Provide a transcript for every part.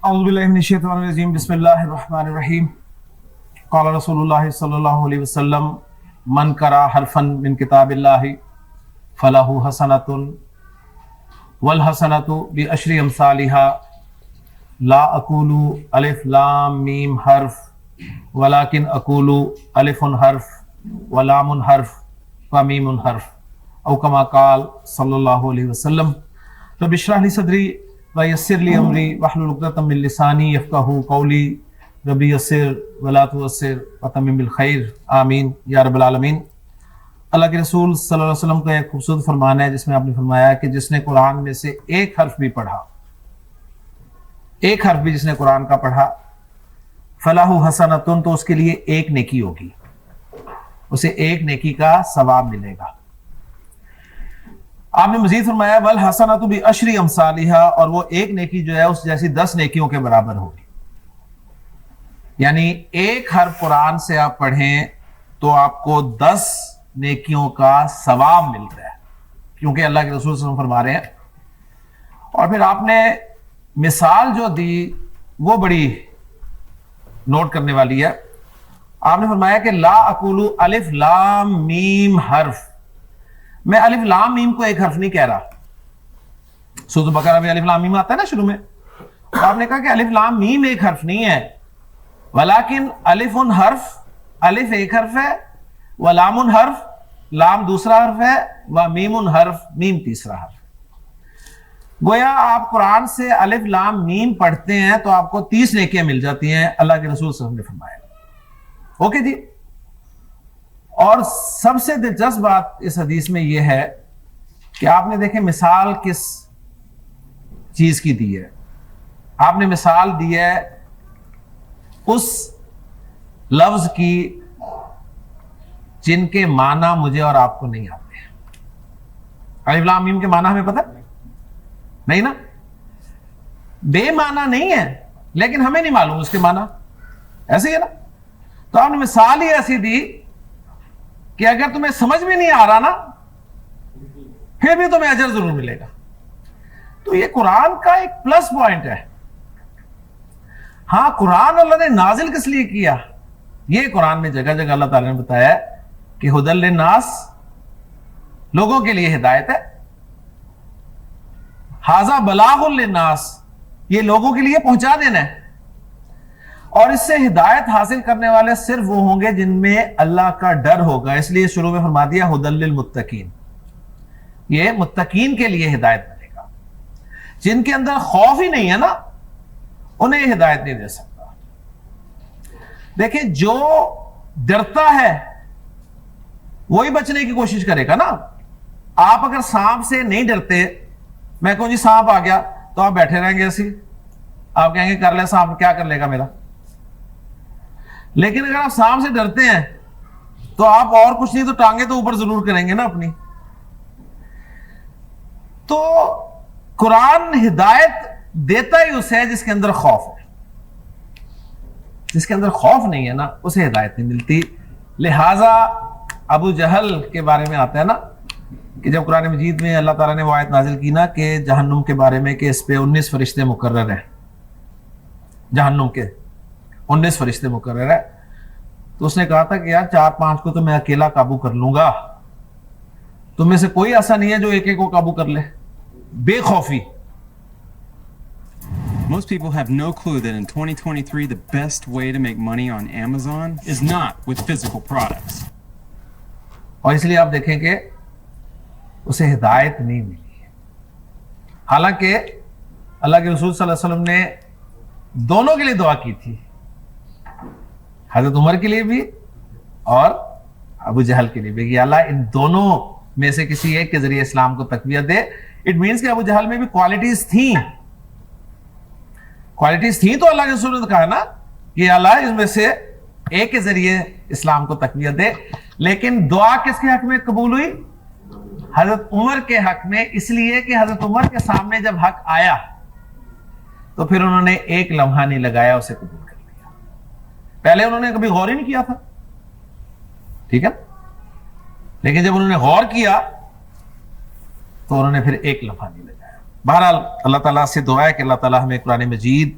اعوذ باللہ من الشیطان الرجیم بسم اللہ الرحمن الرحیم قال رسول اللہ صلی اللہ علیہ وسلم من قرأ حرفا من کتاب اللہ فلہ حسنۃ والحسنۃ بعشر امثالها لا اقول الف لام میم حرف ولكن اقول الف حرف ولام حرف ومیم حرف او کما قال صلی اللہ علیہ وسلم رب اشرح لی صدری ویسر لی امری واحلل عقدۃ من لسانی یفقہوا قولی رب یسر ولا تعسر وتمم بالخیر آمین یا رب العالمین۔ اللہ کے رسول صلی اللہ علیہ وسلم کا ایک خوبصورت فرمان ہے جس میں آپ نے فرمایا کہ جس نے قرآن میں سے ایک حرف بھی پڑھا، ایک حرف بھی جس نے قرآن کا پڑھا، فلاح حسنۃ، تو اس کے لیے ایک نیکی ہوگی، اسے ایک نیکی کا ثواب ملے گا۔ آپ نے مزید فرمایا والحسنۃ بعشر امثالها، اور وہ ایک نیکی جو ہے اس جیسی 10 نیکیوں کے برابر ہوگی۔ یعنی ایک حرف قرآن سے آپ پڑھیں تو آپ کو 10 نیکیوں کا ثواب ملتا ہے، کیونکہ اللہ کے رسول صلی اللہ علیہ وسلم فرما رہے ہیں۔ اور پھر آپ نے مثال جو دی وہ بڑی نوٹ کرنے والی ہے۔ آپ نے فرمایا کہ لا اقول الف لام میم حرف، میں الف لام میم کو ایک حرف نہیں کہہ رہا۔ سورۃ بقرہ میں الف لام میم آتا ہے نا شروع میں، تو آپ نے کہا کہ الف لام میم ایک حرف نہیں ہے، ولیکن الف حرف، الف ایک حرف ہے، ولام حرف، لام دوسرا حرف ہے، ومیم حرف، میم تیسرا حرف ہے۔ گویا آپ قرآن سے الف لام میم پڑھتے ہیں تو آپ کو 30 نیکیاں مل جاتی ہیں، اللہ کے رسول صلی اللہ علیہ وسلم نے فرمایا۔ اوکے جی۔ اور سب سے دلچسپ بات اس حدیث میں یہ ہے کہ آپ نے دیکھیں مثال کس چیز کی دی ہے۔ آپ نے مثال دی ہے اس لفظ کی جن کے معنی مجھے اور آپ کو نہیں آتے ہیں۔ الف لام میم کے معنی ہمیں پتہ نہیں نا، بے معنی نہیں ہے لیکن ہمیں نہیں معلوم اس کے معنی، ایسے ہی ہے نا۔ تو آپ نے مثال ہی ایسی دی کہ اگر تمہیں سمجھ میں نہیں آ رہا نا پھر بھی تمہیں اجر ضرور ملے گا۔ تو یہ قرآن کا ایک پلس پوائنٹ ہے۔ ہاں، قرآن اللہ نے نازل کس لیے کیا؟ یہ قرآن میں جگہ جگہ اللہ تعالیٰ نے بتایا ہے کہ ھدی للناس، لوگوں کے لیے ہدایت ہے، ھذا بلاغ للناس، یہ لوگوں کے لیے پہنچا دینا ہے۔ اور اس سے ہدایت حاصل کرنے والے صرف وہ ہوں گے جن میں اللہ کا ڈر ہوگا، اس لیے شروع میں فرما دیا ھدی للمتقین، یہ متقین کے لیے ہدایت ملے گا۔ جن کے اندر خوف ہی نہیں ہے نا انہیں ہدایت نہیں دے سکتا۔ دیکھیں جو ڈرتا ہے وہی بچنے کی کوشش کرے گا نا۔ آپ اگر سانپ سے نہیں ڈرتے، میں کہوں جی سانپ آ گیا تو آپ بیٹھے رہیں گے ایسے، آپ کہیں گے کر لے سانپ، کیا کر لے گا میرا۔ لیکن اگر آپ سانپ سے ڈرتے ہیں تو آپ اور کچھ نہیں تو ٹانگیں تو اوپر ضرور کریں گے نا اپنی۔ تو قرآن ہدایت دیتا ہی اسے جس کے اندر خوف ہے، جس کے اندر خوف نہیں ہے نا اسے ہدایت نہیں ملتی۔ لہذا ابو جہل کے بارے میں آتا ہے نا کہ جب قرآن مجید میں اللہ تعالیٰ نے وہ آیت نازل کی نا کہ جہنم کے بارے میں کہ اس پہ 19 فرشتے مقرر ہیں، جہنم کے 19 فرشتے مقرر ہیں، تو اس نے کہا تھا کہ یار 4-5 کو تو میں اکیلا قابو کر لوں گا، تم میں سے کوئی ایسا نہیں ہے جو ایک ایک کو قابو کر لے، بے خوفی۔ Most people have no clue that in 2023 the best way to make money on Amazon is not with physical products. اور اس لیے آپ دیکھیں کہ اسے ہدایت نہیں ملی ہے، حالانکہ اللہ کے رسول صلی اللہ علیہ وسلم نے دونوں کے لیے دعا کی تھی، حضرت عمر کے لیے بھی اور ابو جہل کے لیے بھی، کہ اللہ ان دونوں میں سے کسی ایک کے ذریعے اسلام کو تقویت دے۔ اٹ مینس کہ ابو جہل میں بھی کوالٹیز تھیں تو اللہ کے رسول نے کہا نا کہ اللہ اس میں سے ایک کے ذریعے اسلام کو تقویت دے۔ لیکن دعا کس کے حق میں قبول ہوئی؟ حضرت عمر کے حق میں، اس لیے کہ حضرت عمر کے سامنے جب حق آیا تو پھر انہوں نے ایک لمحہ نہیں لگایا اسے قبول کر لیا۔ پہلے انہوں نے کبھی غور ہی نہیں کیا تھا، ٹھیک ہے، لیکن جب انہوں نے غور کیا تو انہوں نے پھر ایک لمحہ نہیں لگایا۔ بہرحال اللہ تعالیٰ سے دعا ہے کہ اللہ تعالیٰ ہمیں قرآن مجید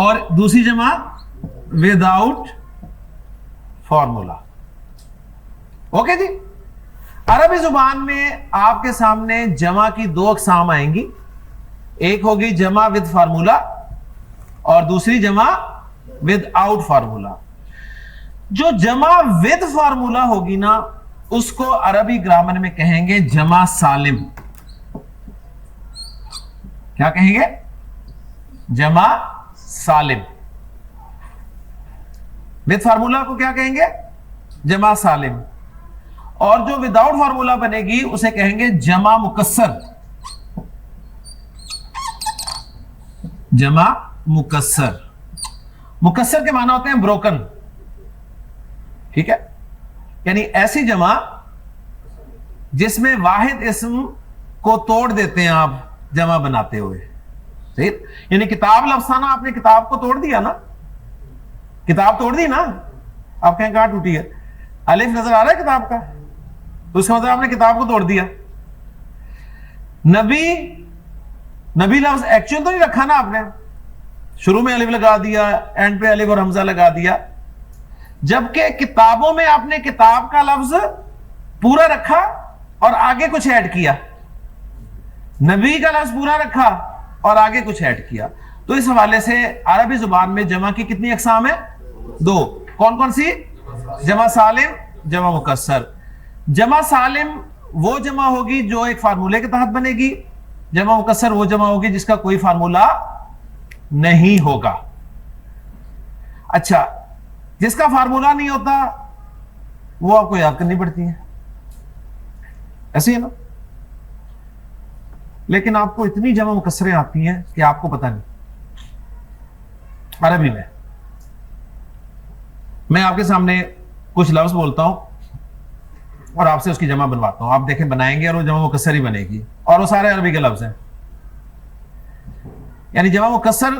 اور دوسری جمع وداؤٹ فارمولا. اوکے جی. عربی زبان میں آپ کے سامنے جمع کی دو اقسام آئیں گی, ایک ہوگی جمع ود فارمولا اور دوسری جمع ود آؤٹ فارمولا. جو جمع ود فارمولا ہوگی نا اس کو عربی گرامر میں کہیں گے جمع سالم. کیا کہیں گے؟ جمع سالم. ود فارمولا کو کیا کہیں گے؟ جمع سالم. اور جو وداؤٹ فارمولا بنے گی اسے کہیں گے جمع مکسر. جمع مکسر. مکسر کے معنی ہوتے ہیں بروکن. ٹھیک ہے, یعنی ایسی جمع جس میں واحد اسم کو توڑ دیتے ہیں آپ جمع بناتے ہوئے. صحیح, یعنی کتاب لفظ تھا نا, آپ نے کتاب کو توڑ دیا نا, کتاب توڑ دی نا. آپ کہیں کہاں ٹوٹی ہے؟ الف نظر آ رہا ہے کتاب کا, تو اس کا مطلب آپ نے کتاب کو توڑ دیا. نبی, نبی لفظ ایکچوئل تو نہیں رکھا نا آپ نے, شروع میں الف لگا دیا, اینڈ پہ الف اور حمزہ لگا دیا. جبکہ کتابوں میں آپ نے کتاب کا لفظ پورا رکھا اور آگے کچھ ایڈ کیا. نبی کا لفظ پورا رکھا اور آگے کچھ ایڈ کیا. تو اس حوالے سے عربی زبان میں جمع کی کتنی اقسام ہیں؟ دو. کون کون سی؟ جمع سالم, جمع مکسر. جمع سالم وہ جمع ہوگی جو ایک فارمولے کے تحت بنے گی. جمع مکسر وہ جمع ہوگی جس کا کوئی فارمولا نہیں ہوگا. اچھا, جس کا فارمولا نہیں ہوتا وہ آپ کو یاد کرنی پڑتی ہے, ایسے ہی نا. لیکن آپ کو اتنی جمع مکسریں آتی ہیں کہ آپ کو پتہ نہیں. عربی میں آپ کے سامنے کچھ لفظ بولتا ہوں اور آپ سے اس کی جمع بنواتا ہوں, آپ دیکھیں بنائیں گے اور وہ جمع مکسر ہی بنے گی, اور وہ سارے عربی کے لفظ ہیں. یعنی جمع مکسر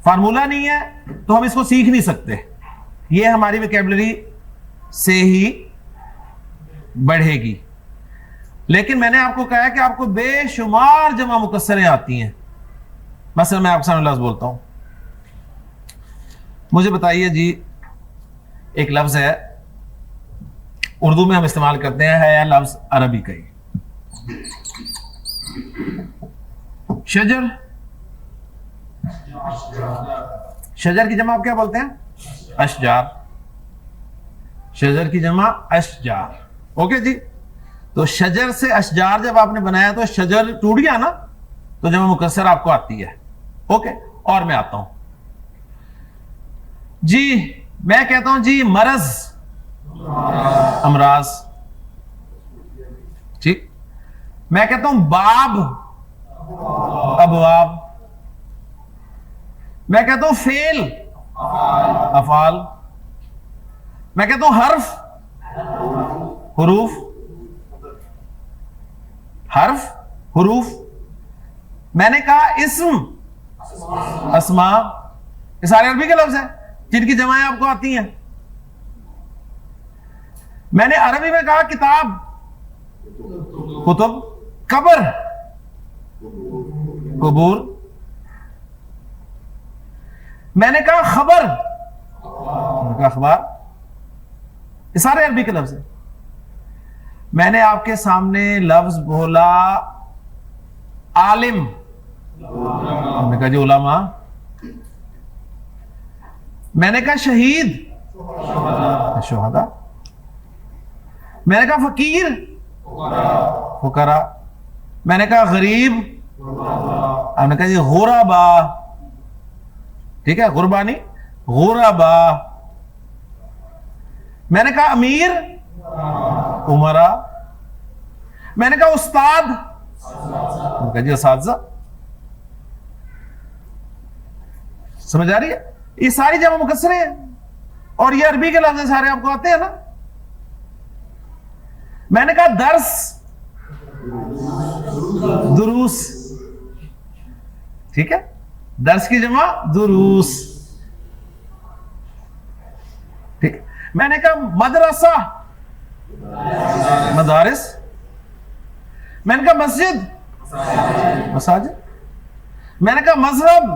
فارمولا نہیں ہے تو ہم اس کو سیکھ نہیں سکتے, یہ ہماری ویکیبلری سے ہی بڑھے گی. لیکن میں نے آپ کو کہا کہ آپ کو بے شمار جمع مکسریں آتی ہیں. مثلا میں آپ کے سامنے لفظ بولتا ہوں, مجھے بتائیے جی, ایک لفظ ہے اردو میں ہم استعمال کرتے ہیں, ہے لفظ عربی کا ہی, شجر. شجر کی جمع آپ کیا بولتے ہیں؟ اشجار. شجر کی جمع اشجار. اوکے جی. تو شجر سے اشجار جب آپ نے بنایا تو شجر ٹوٹ گیا نا, تو جمع مکسر آپ کو آتی ہے. اوکے, اور میں آتا ہوں جی, میں کہتا ہوں جی مرض, امراض. ٹھیک. میں کہتا ہوں باب, ابواب. میں کہتا ہوں فعل, افعال. میں کہتا ہوں حرف, حروف. حرف, حروف. میں نے کہا اسم, اسماء. یہ سارے عربی کے لفظ ہیں جن کی جمعیں آپ کو آتی ہیں. میں نے عربی میں کہا کتاب, کتب. قبر, قبور. میں نے کہا خبر, اخبار. یہ سارے عربی کے لفظ ہیں. میں نے آپ کے سامنے لفظ بولا عالم, ہم نے کہا جی علماء. میں نے کہا شہید, شہداء. میں نے کہا فقیر, فقراء. میں نے کہا غریب, ہم نے کہا جی غربا. ٹھیک ہے, غربا نہیں, غربا. میں نے کہا امیر, امرا. میں نے کہا استاد, ہم نے کہا جی اساتذہ. سمجھ آ رہی ہے؟ یہ ساری جمع مکسریں ہیں اور یہ عربی کے لفظ سارے آپ کو آتے ہیں نا. میں نے کہا درس, دروس. ٹھیک ہے, درس کی جمع دروس. ٹھیک. میں نے کہا مدرسہ, مدارس. میں نے کہا مسجد, مساجد. میں نے کہا مذہب,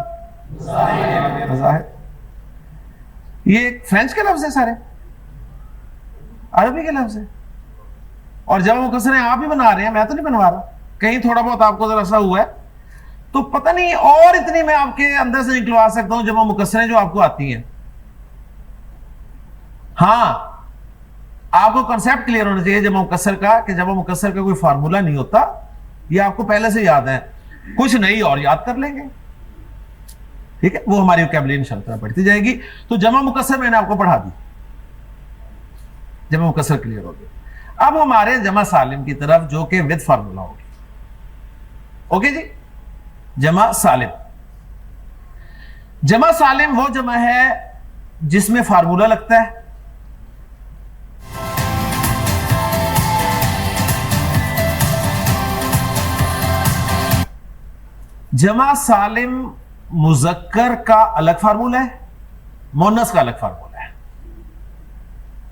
مظاہر. یہ فرینچ کے لفظ ہے سارے, عربی کے لفظ ہے, اور جمع مکسریں آپ ہی بنا رہے ہیں, میں تو نہیں بنوا رہا. کہیں تھوڑا بہت آپ کو ذرا سا ہوا ہے تو پتہ نہیں, اور اتنی میں آپ کے اندر سے نکلوا سکتا ہوں جمع مکسریں جو آپ کو آتی ہیں. ہاں آپ کو کنسیپٹ کلیئر ہونا چاہیے جمع مکسر کا, کہ جمع مکسر کا کوئی فارمولا نہیں ہوتا, یہ آپ کو پہلے سے یاد ہے, کچھ نہیں اور یاد کر لیں گے, ٹھیک ہے, وہ ہماری وکیبلری انشاءاللہ بڑھتی جائے گی. تو جمع مکسر میں نے آپ کو پڑھا دی, جمع مکسر کلیئر ہو گیا. اب ہمارے جمع سالم کی طرف جو کہ ود فارمولا ہوگی. اوکے جی, جمع سالم. جمع سالم وہ جمع ہے جس میں فارمولا لگتا ہے, جمع سالم مذکر کا الگ فارمولا ہے, مؤنث کا الگ فارمولا ہے.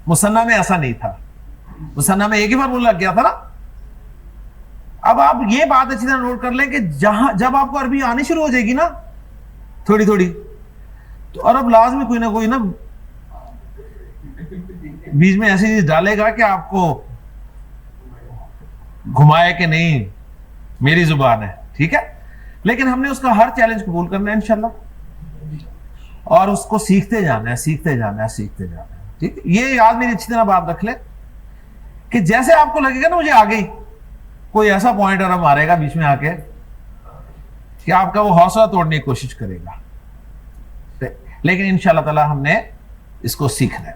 مثنیٰ میں ایسا نہیں تھا, مثنیٰ میں ایک ہی فارمولا لگ گیا تھا نا. اب آپ یہ بات اچھی طرح نوٹ کر لیں کہ جب آپ کو عربی آنی شروع ہو جائے گی نا تھوڑی تھوڑی, تو عرب لازمی کوئی نہ کوئی نا بیچ میں ایسی چیز ڈالے گا کہ آپ کو گھمائے کہ نہیں میری زبان ہے, ٹھیک ہے. لیکن ہم نے اس کا ہر چیلنج قبول کرنا ہے انشاءاللہ, اور اس کو سیکھتے جانا ہے, سیکھتے جانا ہے, سیکھتے جانا ہے, ٹھیک ہے. یہ یاد میری اچھی طرح بات رکھ لیں کہ جیسے آپ کو لگے گا نا مجھے آ گئی, کوئی ایسا پوائنٹ عرب مارے گا بیچ میں آ کے کہ آپ کا وہ حوصلہ توڑنے کی کوشش کرے گا, لیکن انشاءاللہ تعالی ہم نے اس کو سیکھنا ہے.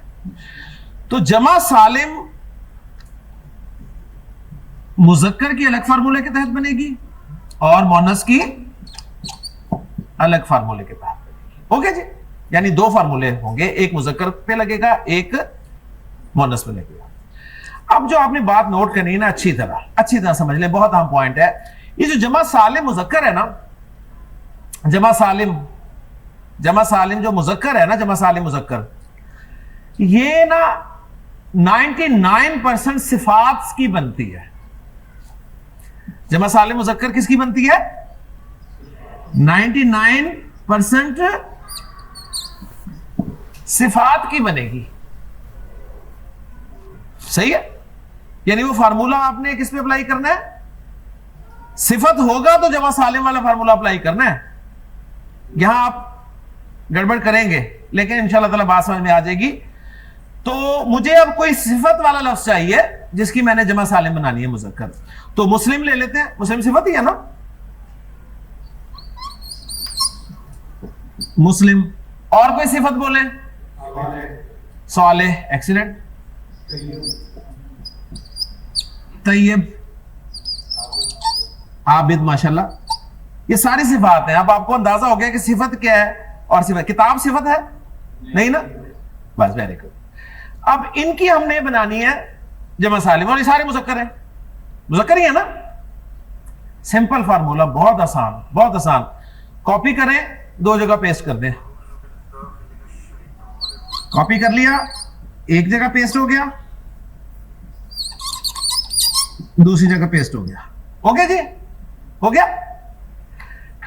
تو جمع سالم مذکر کی الگ فارمولے کے تحت بنے گی اور مؤنث کی الگ فارمولے کے تحت بنے گی. اوکے جی, یعنی دو فارمولے ہوں گے, ایک مذکر پہ لگے گا, ایک مؤنث پہ لگے گا. اب جو آپ نے بات نوٹ کرنی ہے نا, اچھی طرح سمجھ لیں, بہت اہم پوائنٹ ہے. یہ جو جمع سالم مذکر ہے نا, جمع سالم جو مذکر ہے نا, جمع سالم مذکر, یہ نا 99% صفات کی بنتی ہے. جمع سالم مذکر کس کی بنتی ہے؟ 99% صفات کی بنے گی. صحیح ہے, یعنی وہ فارمولا آپ نے کس پہ اپلائی کرنا ہے؟ صفت ہوگا تو جمع سالم والا فارمولا اپلائی کرنا ہے. یہاں آپ گڑبڑ کریں گے لیکن انشاءاللہ تعالی بات سمجھ میں آ جائے گی. تو مجھے اب کوئی صفت والا لفظ چاہیے جس کی میں نے جمع سالم بنانی ہے مذکر. تو مسلم لے لیتے ہیں, مسلم صفت ہی ہے نا, مسلم. اور کوئی صفت بولیں؟ صالح, ایکسیلنٹ. طیب, عابد, ماشاءاللہ. یہ ساری صفات ہیں. اب آپ کو اندازہ ہو گیا کہ صفت کیا ہے اور صفت. کتاب صفت ہے نہیں نا, بس ویری گڈ. اب ان کی ہم نے بنانی ہے جمع سالم, اور یہ سارے مذکر ہیں, مذکر ہی ہے نا. سمپل فارمولا, بہت آسان, بہت آسان. کاپی کریں, دو جگہ پیسٹ کر دیں. کاپی کر لیا, ایک جگہ پیسٹ ہو گیا, دوسری جگہ پیسٹ ہو گیا. اوکے جی, ہو گیا.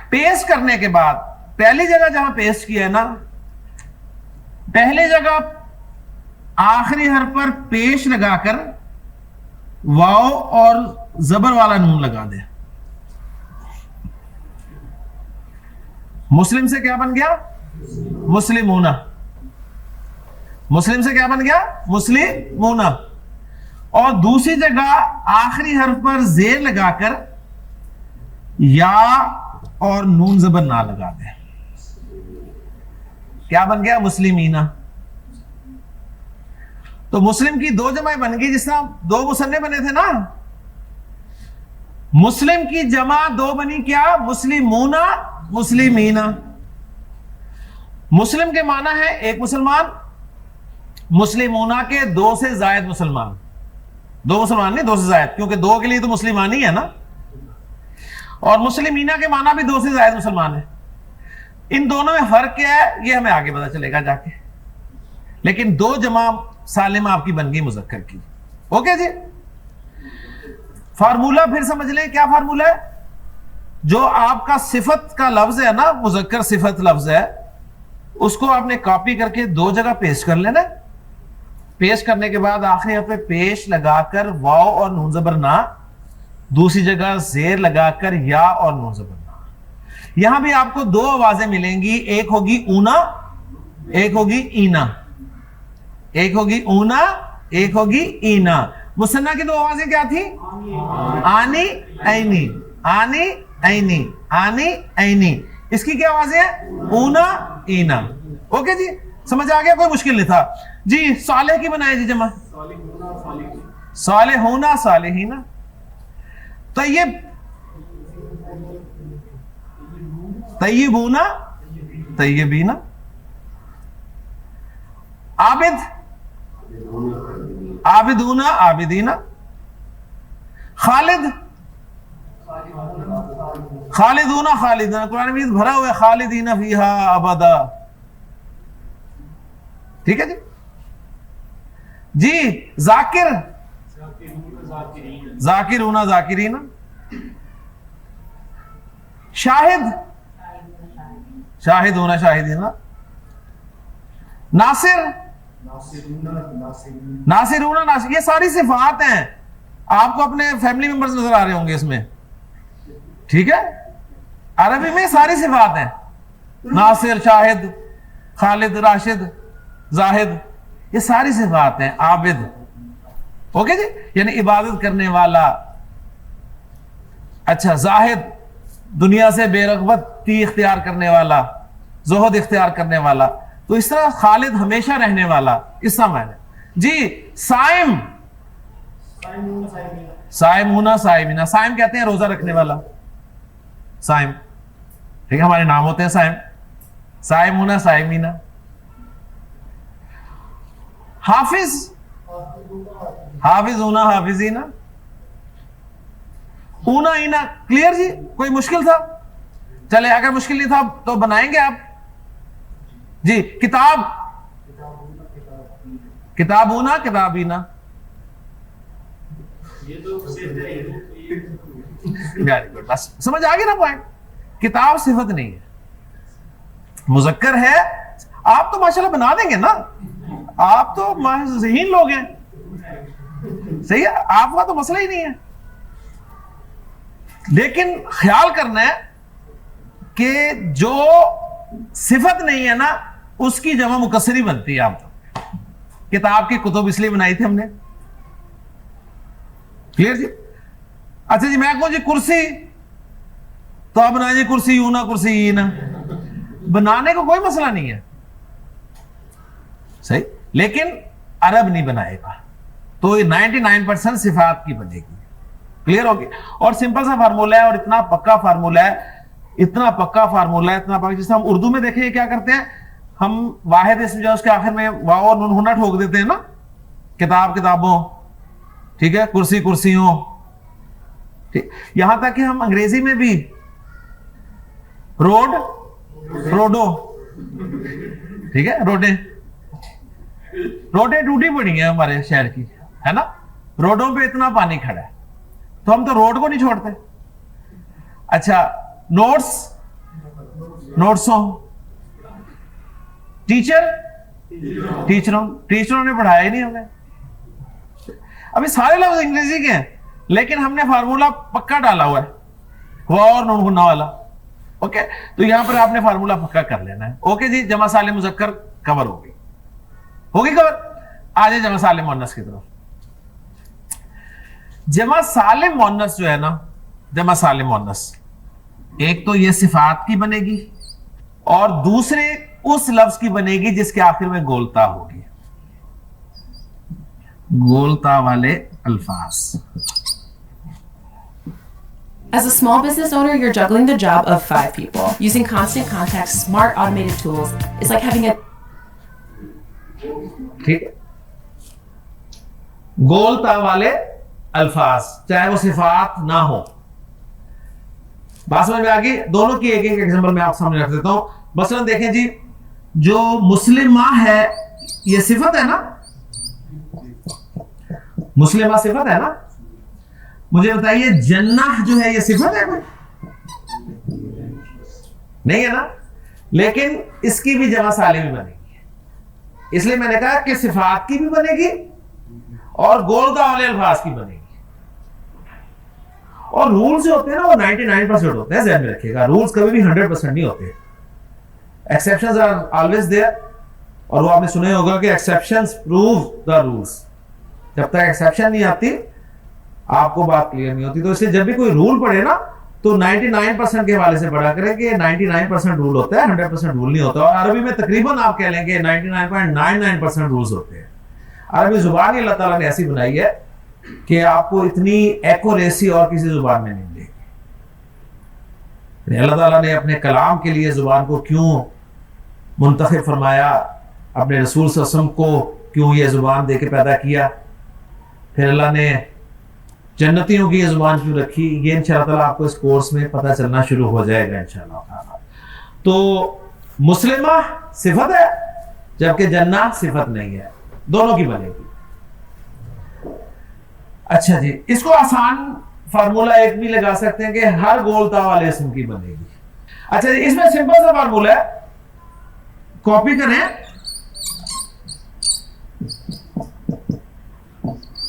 پیسٹ کرنے کے بعد پہلی جگہ جہاں پیسٹ کیا ہے نا, پہلی جگہ آخری حرف پر پیش لگا کر واو اور زبر والا نون لگا دیں. مسلم سے کیا بن گیا؟ مسلمون. مسلم سے کیا بن گیا؟ مسلمون. اور دوسری جگہ آخری حرف پر زیر لگا کر یا اور نون زبر نہ لگا دیں. کیا بن گیا؟ مسلمینا. تو مسلم کی دو جمع بن گئی, جس طرح دو مثنى بنے تھے نا. مسلم کی جمع دو بنی, کیا؟ مسلمون, مسلمینا. مسلم کے معنی ہے ایک مسلمان, مسلمون کے دو سے زائد مسلمان. دو مسلمان نہیں, دو سے زائد, کیونکہ دو کے لیے تو مسلمان ہی ہے نا. اور مسلمینا کے معنی بھی دو سے زائد مسلمان ہے. ان دونوں میں فرق کیا ہے یہ ہمیں آگے پتا چلے گا جا کے, لیکن دو جمع سالمہ آپ کی بن گئی مذکر کی. اوکے جی, فارمولا پھر سمجھ لیں. کیا فارمولا ہے؟ جو آپ کا صفت کا لفظ ہے نا، مذکر صفت لفظ ہے، اس کو آپ نے کاپی کر کے 2 جگہ پیسٹ کر لینا. پیسٹ کرنے کے بعد آخری حرف پہ پیش لگا کر واو اور نون زبر نہ، دوسری جگہ زیر لگا کر یا اور نون زبر نہ. یہاں بھی آپ کو 2 آوازیں ملیں گی، ایک ہوگی اونا، ایک ہوگی اینا. ایک ہوگی اونا، ایک ہوگی اینا. مثنیٰ کی 2 آوازیں کیا تھی؟ آنی اینی، آنی اینی، آنی اینی. اس کی کیا آوازیں ہیں؟ اونا اینا. اوکے جی، سمجھ آ گیا؟ کوئی مشکل نہیں تھا جی. صالح کی بنائے جی جمع. صالحونا صالحینا. طیب طیبونا طیبینا. عابد عابدونا عابدینا. خالد خالدونا خالدینا. قرآن مجید بھرا ہوا ہے خالدین فیہا ابدا. ٹھیک ہے جی. جی ذاکر ذاکرونا ذاکرینا. شاہد شاہدونا شاہدینا. ناصر ناصرونا ناصر. یہ ساری صفات ہیں. آپ کو اپنے فیملی ممبرز نظر آ رہے ہوں گے اس میں. ٹھیک ہے، عربی میں ساری صفات ہیں. ناصر، شاہد، خالد، راشد، زاہد، یہ ساری صفات ہیں. عابد. اوکے جی، یعنی عبادت کرنے والا. اچھا، زاہد دنیا سے بے رغبتی اختیار کرنے والا، زہد اختیار کرنے والا. تو اس طرح خالد ہمیشہ رہنے والا، اس کا معنی. جی صائم صائمونا صائمینا. صائم کہتے ہیں روزہ رکھنے والا. صائم، ٹھیک ہے، ہمارے نام ہوتے ہیں صائم. صائمونا صائمینا. حافظ حافظونا حافظینا. اونا اینا. کلیئر جی؟ کوئی مشکل تھا؟ چلے اگر مشکل نہیں تھا تو بنائیں گے آپ. جی کتاب کتابونا کتابینا. بس سمجھ آ گئی نا پوائنٹ؟ کتاب صفت نہیں ہے، مذکر ہے. آپ تو ماشاءاللہ بنا دیں گے نا، آپ تو ذہین لوگ ہیں. صحیح ہے، آپ کا تو مسئلہ ہی نہیں ہے. لیکن خیال کرنا ہے کہ جو صفت نہیں ہے نا اس کی جمع مکسر ہی بنتی ہے. آپ تو کتاب کی کتب اس لیے بنائی تھی ہم نے. کلیئر جی؟ اچھا جی، میں کہوں جی کرسی، تو آپ بنائیں جی کرسی یونا کرسی اینا. بنانے کو کوئی مسئلہ نہیں ہے، صحیح. لیکن عرب نہیں بنائے گا تو یہ 99% صفات کی بنے گی. کلیئر ہوگی؟ اور سمپل سا فارمولہ ہے، اور اتنا پکا فارمولہ ہے، اتنا پکا فارمولہ ہے، اتنا پکا. جیسے ہم اردو میں دیکھیں کیا کرتے ہیں، ہم واحد اسم جو اس کے آخر میں واو اور نون ہونا ٹھوک دیتے ہیں نا. کتاب کتابوں، ٹھیک ہے، کرسی کرسیوں. یہاں تک کہ ہم انگریزی میں بھی روڈ روڈو، ٹھیک ہے، روڈیں روڈیں ٹوٹی پڑی ہیں ہمارے شہر کی، ہے نا. روڈوں پہ اتنا پانی کھڑا ہے تو ہم تو روڈ کو نہیں چھوڑتے. اچھا، نوٹس نوٹسوں. ٹیچر ٹیچروں نے پڑھایا ہی نہیں ہمیں. ابھی سارے لفظ انگریزی کے ہیں لیکن ہم نے فارمولا پکا ڈالا ہوا ہے، واو اور نون گنا والا. اوکے، تو یہاں پر آپ نے فارمولا پکا کر لینا ہے. اوکے جی، جمع سالم مذکر کور ہوگی کور. آجے جمع سالم مؤنث کی طرف. جمع سالم مؤنث جو ہے نا، جمع سالم مؤنث ایک تو یہ صفات کی بنے گی اور دوسرے اس لفظ کی بنے گی جس کے آخر میں گولتا ہوگی. گولتا والے الفاظ. As a small business owner, you're juggling the job of 5 people. Using Constant Contact's smart automated tools is like having a ٹھیک ہے، گولتا والے الفاظ چاہے وہ صفات نہ ہو. بات سمجھ میں آ گئی؟ دونوں کی ایک ایک ایگزامپل میں آپ سامنے رکھ دیتا ہوں. مثلا دیکھیں جی، جو مسلمہ ہے یہ صفت ہے نا، مسلمہ صفت ہے نا. مجھے بتائیے جنہ جو ہے یہ صفت ہے کوئی؟ نہیں ہے نا, لیکن اس کی بھی جمع سالم بنے گی. اس لیے میں نے کہا کہ صفات کی بھی بنے گی اور گولدہ والے الفاظ کی بنے گی. اور رولز جو ہوتے ہیں نا وہ 99% ہوتے ہیں, ذہن میں رکھیے گا. رولز کبھی بھی 100% نہیں ہوتے. ایکسیپشنز آر آلویز دیئر, اور وہ آپ نے سنے ہوگا کہ ایکسیپشنز پروو دا رولز. جب تک ایکسیپشن نہیں آتی آپ کو بات کلیئر نہیں ہوتی. تو اس لیے جب بھی کوئی رول پڑھے نا تو 99% کے حوالے سے پڑھا کریں کہ 99% رول ہوتا ہے, 100% رول نہیں ہوتا. اور عربی میں تقریباً آپ کہہ لیں کہ 99.99% رولز ہوتے ہیں. عربی زبان ہی اللہ تعالیٰ نے ایسی بنائی ہے کہ آپ کو اتنی ایکوریسی اور کسی زبان میں نہیں ملے گی. اللہ تعالیٰ نے اپنے کلام کے لیے زبان کو کیوں منتخب فرمایا, اپنے رسول صلی اللہ علیہ وسلم کو کیوں یہ زبان دے کے پیدا کیا, پھر اللہ نے جنتیوں کی یہ زبان کیوں رکھی, یہ انشاءاللہ تعالیٰ آپ کو اس کورس میں پتہ چلنا شروع ہو جائے گا انشاءاللہ تعالیٰ. تو مسلمہ صفت ہے جبکہ جنہ صفت نہیں ہے, دونوں کی بنے گی. اچھا جی, اس کو آسان فارمولا ایک بھی لگا سکتے ہیں کہ ہر گولتا والے اسم کی بنے گی. اچھا جی, اس میں سمپل سا فارمولا ہے, کاپی کریں,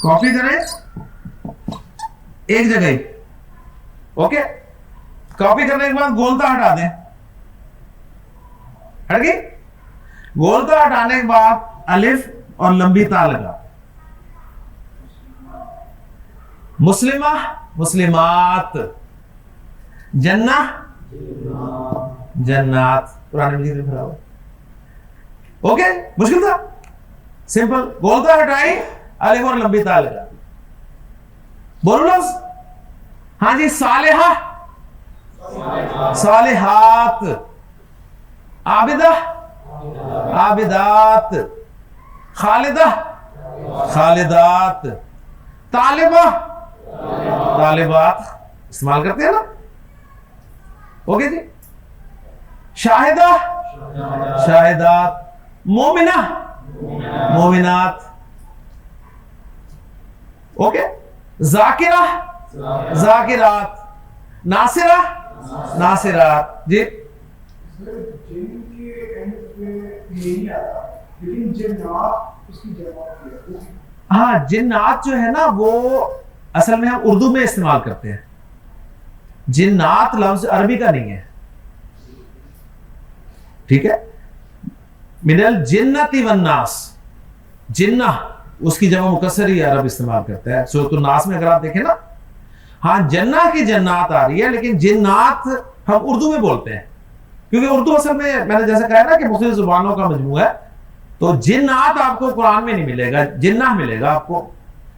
کاپی کریں ایک جگہ ہی. اوکے, کاپی کرنے کے بعد گولتا ہٹا دیں. ہٹ گئی. گولتا ہٹانے کے بعد الف اور لمبی تا لگا. مسلمہ مسلمات, جنہ جنات. پرانے مجید میں بھرا ہوا. اوکے, مشکل تھا, سمپل. گولتا ہٹائی, الف اور لمبی تا لگا. بولو لفظ. ہاں جی, صالحہ صالحات, عابدہ عابدات, خالدہ خالدات, طالبہ طالبات. استعمال کرتے ہیں نا. اوکے جی. شاہدہ شاہدات, مومنہ مومنات. اوکے. ذاکرہ ذاکرات, ناصرہ ناصرات. جی ہاں, جنات جو ہے نا وہ اصل میں ہم اردو میں استعمال کرتے ہیں. جنات لفظ عربی کا نہیں ہے, ٹھیک ہے. من الجنۃ والناس, جنہ اس کی جمع مکسر ہی عرب استعمال کرتا ہے. سورۃ الناس میں اگر آپ دیکھیں نا, ہاں جنہ کی جنات آ رہی ہے, لیکن جنات ہم اردو میں بولتے ہیں کیونکہ اردو اصل میں نے جیسا کہا نا کہ مختلف زبانوں کا مجموعہ ہے. تو جنات آپ کو قرآن میں نہیں ملے گا, جنہ ملے گا آپ کو.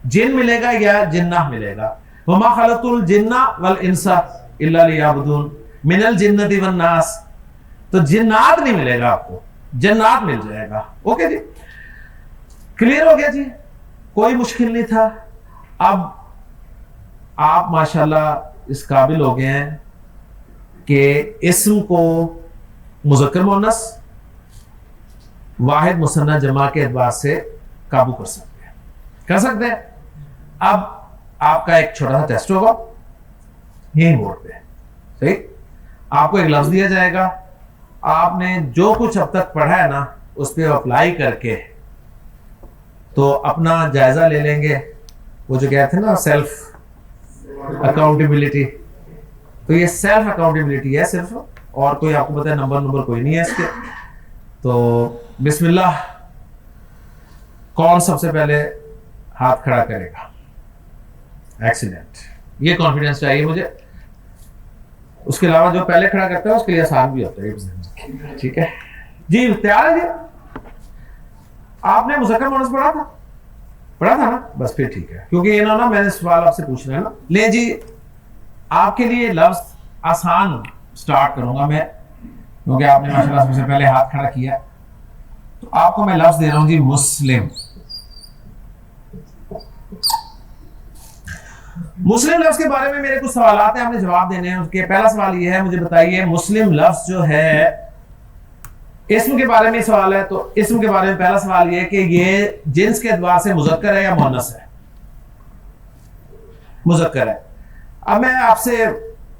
جن ملے گا یا جنہ ملے گا. وما خلقت الجن والانس الا لیعبدون من الجنۃ والناس. تو جنات نہیں ملے گا آپ کو, جنات مل جائے گا. اوکے جی, کلیئر ہو گیا جی, کوئی مشکل نہیں تھا. اب آپ ماشاءاللہ اس قابل ہو گئے ہیں کہ اسم کو مذکر مؤنث واحد مثنیٰ جمع کے اعتبار سے قابو کر سکتے ہیں, کر سکتے ہیں. اب آپ کا ایک چھوٹا سا ٹیسٹ ہوگا یہی بورڈ پہ, صحیح. آپ کو ایک لفظ دیا جائے گا, آپ نے جو کچھ اب تک پڑھا ہے نا اس پہ اپلائی کر کے تو اپنا جائزہ لے لیں گے. وہ جو کہتے ہیں نا سیلف اکاؤنٹیبلٹی, تو یہ سیلف اکاؤنٹیبلٹی ہے صرف, اور کوئی آپ کو پتہ ہے نمبر کوئی نہیں ہے اس کے. تو بسم اللہ, کون سب سے پہلے ہاتھ کھڑا کرے گا؟ ایکسیلنٹ, یہ کانفیڈنس چاہیے مجھے. اس کے علاوہ جو پہلے کھڑا کرتا ہے اس کے لیے آسان بھی ہوتا ہے. ٹھیک ہے جی, تیار ہے جی. آپ نے مذکر مؤنث پڑھا تھا نا, بس پھر ٹھیک ہے, کیونکہ انہوں نے میں نے سوال آپ سے پوچھنا ہے نا. لے جی, آپ کے لیے لفظ آسان سٹارٹ کروں گا میں, کیونکہ آپ نے ماشاءاللہ سب سے پہلے ہاتھ کھڑا کیا ہے. تو آپ کو میں لفظ دے رہا ہوں جی, مسلم. مسلم لفظ کے بارے میں میرے کچھ سوالات ہیں, آپ نے جواب دینے ہیں. اس کے پہلا سوال یہ ہے, مجھے بتائیے مسلم لفظ جو ہے, اسم کے بارے میں سوال ہے. تو اسم کے بارے میں پہلا سوال یہ ہے کہ یہ جنس کے اعتبار سے مذکر ہے یا مؤنث ہے؟ مذکر ہے. اب میں آپ سے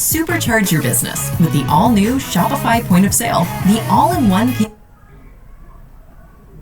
Supercharge your business with the all-new Shopify point of sale, the all-in-one.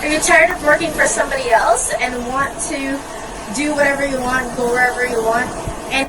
Are you tired of working for somebody else and want to do whatever you want, go wherever you want? And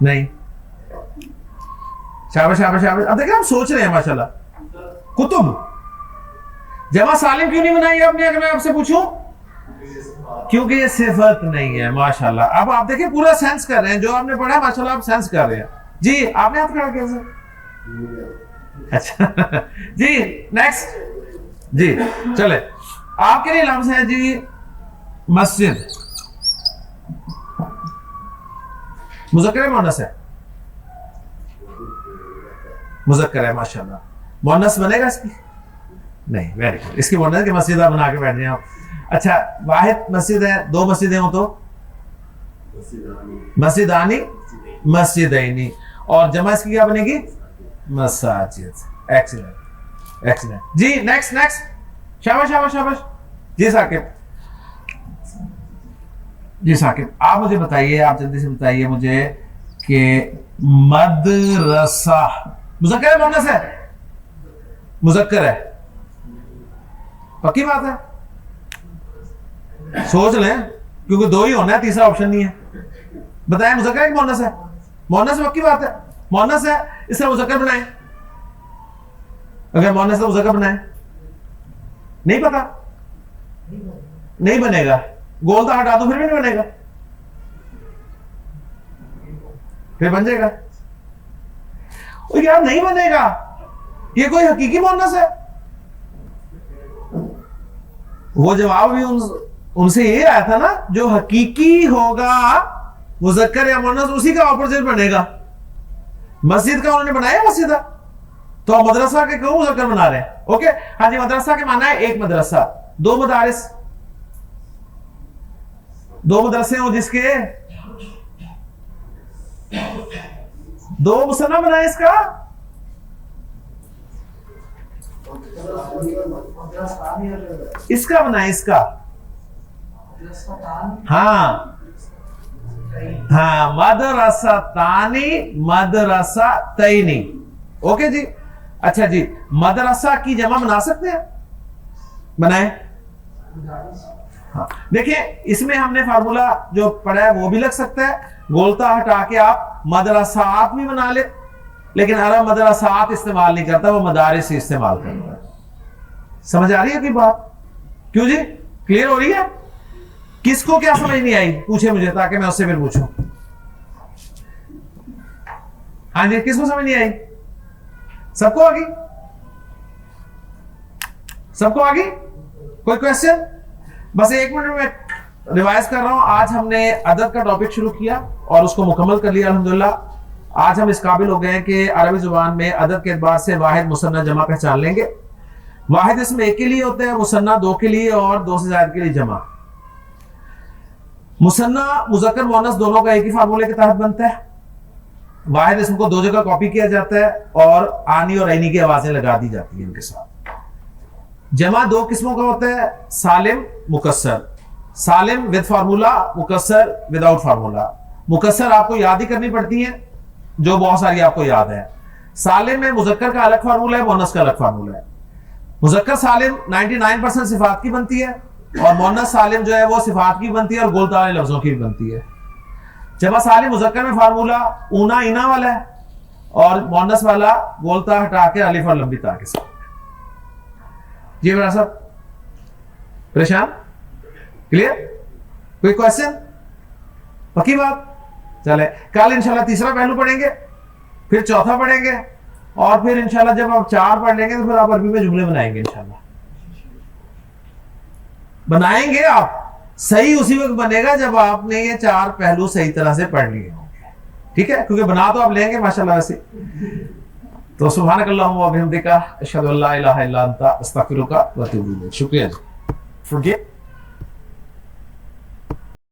نہیں. شاباش شاباش شاباش. اب دیکھیں ہم سوچ رہے ہیں ماشاءاللہ. کتب جمع سالم کیوں نہیں بنائی آپ نے, اگر میں آپ سے پوچھوں؟ کیونکہ یہ صفت نہیں ہے. ماشاءاللہ. اب آپ دیکھیں پورا سینس کر رہے ہیں, جو آپ نے پڑھا ماشاءاللہ آپ سینس کر رہے ہیں. جی آپ نے ہاتھ کھڑا کیا سر؟ اچھا جی نیکسٹ. جی چلے آپ کے لیے لفظ ہے جی مسجد. مذکر ہے مؤنث ہے؟ مذکر ہے ماشاءاللہ. مؤنث بنے گا اس کی؟ نہیں. Very good. اس کی مؤنث کی مسجد آپ بنا کے بیٹھ جائیں آپ. اچھا واحد مسجد ہے, دو مسجدیں ہوں تو مسجدانی مسجدینی, اور جمع اس کی کیا بنے گی؟ مساجد. Excellent excellent. جی نیکسٹ نیکسٹ. شاباش شاباش شاباش. جی ثاقب جی ثاقب آپ مجھے بتائیے, آپ جلدی سے بتائیے مجھے کہ مدرسہ مذکر ہے مؤنث ہے؟ مذکر ہے. پکی بات ہے؟ سوچ لیں کیونکہ دو ہی ہونا ہے, تیسرا آپشن نہیں ہے. بتائیں مذکر ہے کہ مؤنث ہے؟ مؤنث پکی بات ہے. مؤنث ہے, اس سے مذکر بنائیں. اگر مؤنث سے مذکر بنائیں. نہیں پتا؟ نہیں بنے گا. گولتا ہٹا دو پھر بھی نہیں بنے گا. پھر بن جائے گا. یار نہیں بنے گا, یہ کوئی حقیقی مؤنث ہے. وہ جواب بھی ان سے یہ آیا تھا نا, جو حقیقی ہوگا مذکر یا مؤنث اسی کا اپوزٹ بنے گا. مسجد کا انہوں نے بنایا مسجدہ, تو مدرسہ کے کیوں مذکر بنا رہے ہیں؟ اوکے ہاں جی. مدرسہ کے معنی ہے ایک مدرسہ, دو مدارس, دو مدرسے ہوں جس کے دو مصنف بنائے. اس کا اس کا بنائے, اس کا ہاں ہاں مدرسہ تانی مدرسہ تینی. اوکے جی. اچھا جی مدرسہ کی جمع بنا سکتے ہیں؟ بنائیں. ہاں دیکھیں اس میں ہم نے فارمولا جو پڑھا ہے وہ بھی لگ سکتا ہے, گولتا ہٹا کے آپ مدرسات بھی بنا لے, لیکن عرب مدرسات استعمال نہیں کرتا, وہ مدارس ہی استعمال کرتا ہے. سمجھ آ رہی ہے کہ بات؟ کیوں جی کلیئر ہو رہی ہے؟ کس کو کیا سمجھ نہیں آئی پوچھے مجھے, تاکہ میں اس سے پھر پوچھوں. ہاں جی کس کو سمجھ نہیں آئی؟ سب کو آگی؟ سب کو آگی؟ کوئی کوئسچن؟ بس ایک منٹ میں ریوائز کر رہا ہوں. آج ہم نے عدد کا ٹاپک شروع کیا اور اس کو مکمل کر لیا الحمدللہ. آج ہم اس قابل ہو گئے ہیں کہ عربی زبان میں عدد کے اعتبار سے واحد مثنیٰ جمع پہچان لیں گے. واحد اس میں ایک کے لیے ہوتا ہے, مثنیٰ دو کے لیے, اور دو سے زائد کے لیے جمع. مثنیٰ مذکر مؤنث دونوں کا ایک ہی فارمولے کے تحت بنتا ہے. واحد اسم کو دو جگہ کاپی کیا جاتا ہے اور آنی اور عینی کی آوازیں لگا دی جاتی ہیں ان کے ساتھ. جمع دو قسموں کا ہوتا ہے, سالم مکسر. سالم with formula, mixer without formula. Mixer آپ کو یاد ہی کرنی پڑتی ہیں, جو بہت ساری آپ کو یاد ہے. سالم میں مذکر کا الگ فارمولا ہے, مؤنث کا الگ فارمولا ہے. مذکر سالم 99% صفات کی بنتی ہے, اور مؤنث سالم جو ہے وہ صفات کی بنتی ہے اور گولتا والے لفظوں کی بنتی ہے. جمع سالم مذکر میں فارمولا اونا اینا والا ہے, اور مؤنث والا گولتا ہٹا کے الف اور لمبی تا کے ساتھ. جی میرا صاحب پریشان؟ کلیئر؟ کوئی کوئسچن؟ پکی بات؟ چلے کل انشاءاللہ تیسرا پہلو پڑھیں گے, پھر چوتھا پڑھیں گے, اور پھر انشاءاللہ جب آپ 4 پڑھ لیں گے تو پھر آپ عربی میں جملے بنائیں گے. انشاءاللہ بنائیں گے آپ, صحیح اسی وقت بنے گا جب آپ نے یہ 4 پہلو صحیح طرح سے پڑھ لیے ہوں گے. ٹھیک ہے, کیونکہ بنا تو آپ لیں گے ماشاءاللہ ویسے. تو سبحانک اللہم و بحمدک اشہد ان لا الہ الا انت استغفرک و اتوب الیک. شکریہ. Forget